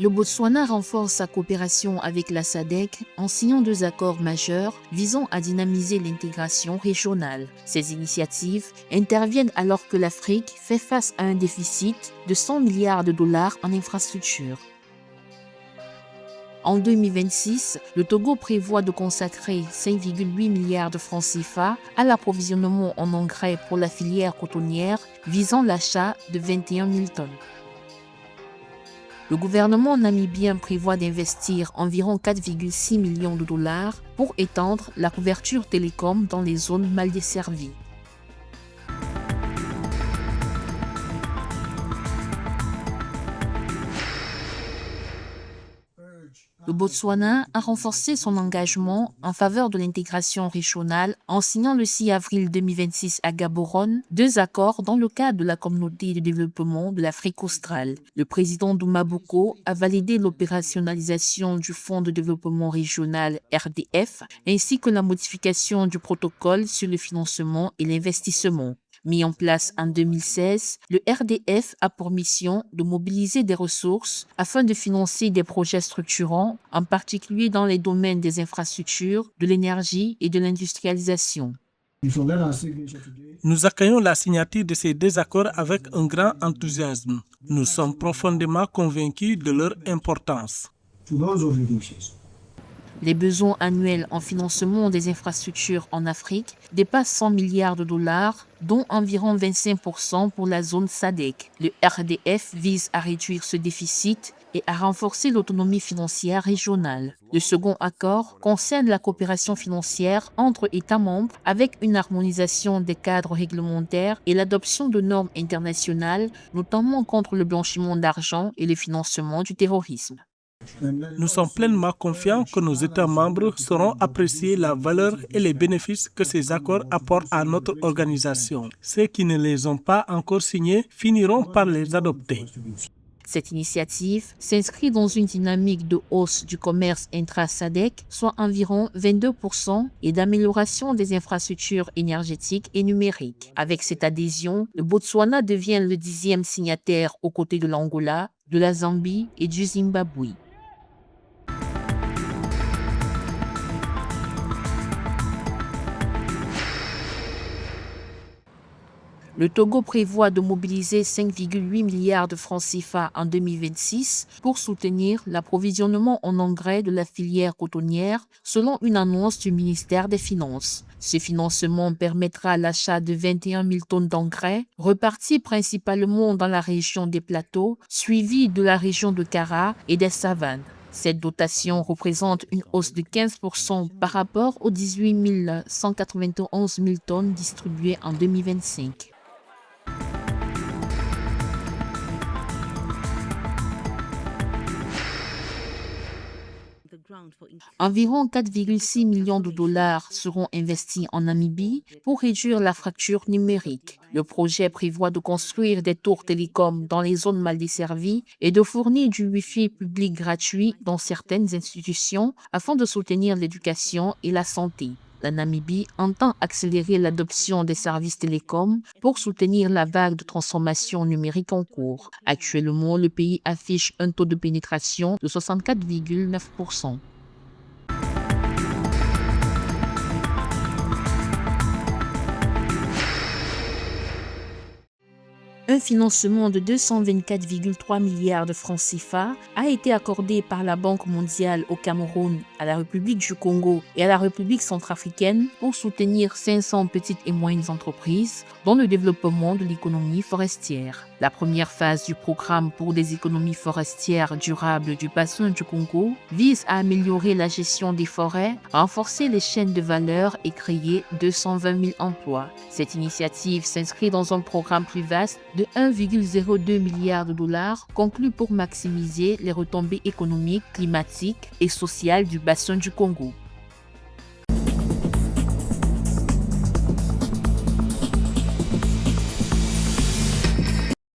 Le Botswana renforce sa coopération avec la SADC en signant 2 accords majeurs visant à dynamiser l'intégration régionale. Ces initiatives interviennent alors que l'Afrique fait face à un déficit de 100 milliards de dollars en infrastructures. En 2026, le Togo prévoit de consacrer 5,8 milliards de francs CFA à l'approvisionnement en engrais pour la filière cotonnière visant l'achat de 21 000 tonnes. Le gouvernement namibien prévoit d'investir environ 4,6 millions de dollars pour étendre la couverture télécom dans les zones mal desservies. Le Botswana a renforcé son engagement en faveur de l'intégration régionale en signant le 6 avril 2026 à Gaborone 2 accords dans le cadre de la communauté de développement de l'Afrique australe. Le président Douma Boko a validé l'opérationnalisation du Fonds de développement régional RDF ainsi que la modification du protocole sur le financement et l'investissement. Mis en place en 2016, le RDF a pour mission de mobiliser des ressources afin de financer des projets structurants, en particulier dans les domaines des infrastructures, de l'énergie et de l'industrialisation. Nous accueillons la signature de ces 2 accords avec un grand enthousiasme. Nous sommes profondément convaincus de leur importance. Les besoins annuels en financement des infrastructures en Afrique dépassent 100 milliards de dollars, dont environ 25% pour la zone SADC. Le RDF vise à réduire ce déficit et à renforcer l'autonomie financière régionale. Le second accord concerne la coopération financière entre États membres avec une harmonisation des cadres réglementaires et l'adoption de normes internationales, notamment contre le blanchiment d'argent et le financement du terrorisme. Nous sommes pleinement confiants que nos États membres sauront apprécier la valeur et les bénéfices que ces accords apportent à notre organisation. Ceux qui ne les ont pas encore signés finiront par les adopter. Cette initiative s'inscrit dans une dynamique de hausse du commerce intra-SADC, soit environ 22%, et d'amélioration des infrastructures énergétiques et numériques. Avec cette adhésion, le Botswana devient le 10e signataire aux côtés de l'Angola, de la Zambie et du Zimbabwe. Le Togo prévoit de mobiliser 5,8 milliards de francs CFA en 2026 pour soutenir l'approvisionnement en engrais de la filière cotonnière, selon une annonce du ministère des Finances. Ce financement permettra l'achat de 21 000 tonnes d'engrais, repartis principalement dans la région des plateaux, suivis de la région de Kara et des savanes. Cette dotation représente une hausse de 15% par rapport aux 18 191 000 tonnes distribuées en 2025. Environ 4,6 millions de dollars seront investis en Namibie pour réduire la fracture numérique. Le projet prévoit de construire des tours télécoms dans les zones mal desservies et de fournir du Wi-Fi public gratuit dans certaines institutions afin de soutenir l'éducation et la santé. La Namibie entend accélérer l'adoption des services télécoms pour soutenir la vague de transformation numérique en cours. Actuellement, le pays affiche un taux de pénétration de 64,9%. Un financement de 224,3 milliards de francs CFA a été accordé par la Banque mondiale au Cameroun, à la République du Congo et à la République centrafricaine pour soutenir 500 petites et moyennes entreprises dans le développement de l'économie forestière. La première phase du programme pour des économies forestières durables du bassin du Congo vise à améliorer la gestion des forêts, renforcer les chaînes de valeur et créer 220 000 emplois. Cette initiative s'inscrit dans un programme plus vaste de 1,02 milliard de dollars conclu pour maximiser les retombées économiques, climatiques et sociales du bassin du Congo.